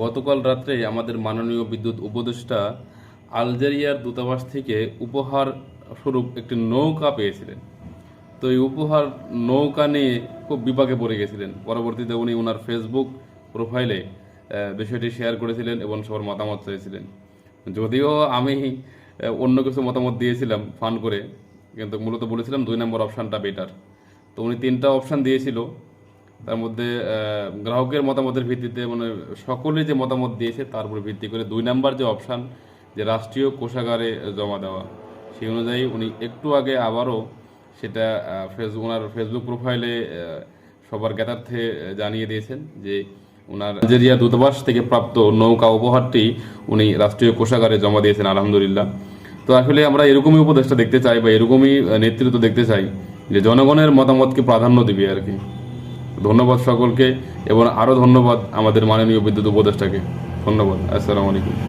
গতকাল রাত্রে আমাদের মাননীয় বিদ্যুৎ উপদেষ্টা আলজেরিয়ার দূতাবাস থেকে উপহার স্বরূপ একটি নৌকা পেয়েছিলেন। তো এই উপহার নৌকা নিয়ে খুব বিপাকে পড়ে গেছিলেন। পরবর্তীতে উনি ওনার ফেসবুক প্রোফাইলে বিষয়টি শেয়ার করেছিলেন এবং সবার মতামত চেয়েছিলেন। যদিও আমি অন্য কিছু মতামত দিয়েছিলাম ফান করে, কিন্তু মূলত বলেছিলাম 2 নম্বর অপশানটা বেটার। তো উনি 3টা অপশান দিয়েছিল, তার মধ্যে গ্রাহকের মতামতের ভিত্তিতে মানে সকলে যে মতামত দিয়েছে তার উপর ভিত্তি করে 2 নম্বর যে অপশান, যে রাষ্ট্রীয় কোষাগারে জমা দেওয়া, সেই অনুযায়ী উনি একটু আগে আবারও সেটা ওনার ফেসবুক প্রোফাইলে সবার জ্ঞাতার্থে জানিয়ে দিয়েছেন যে ওনার আলজেরিয়া দূতাবাস থেকে প্রাপ্ত নৌকা উপহারটি উনি রাষ্ট্রীয় কোষাগারে জমা দিয়েছেন, আলহামদুলিল্লাহ। তো আসলে আমরা এরকমই উপদেষ্টা দেখতে চাই বা এরকমই নেতৃত্ব দেখতে চাই যে জনগণের মতামতকে প্রাধান্য দিবে আর কি। ধন্যবাদ সকলকে, এবং আরও ধন্যবাদ আমাদের মাননীয় বিদ্যুৎ উপদেষ্টাকে। ধন্যবাদ। আসসালামু আলাইকুম।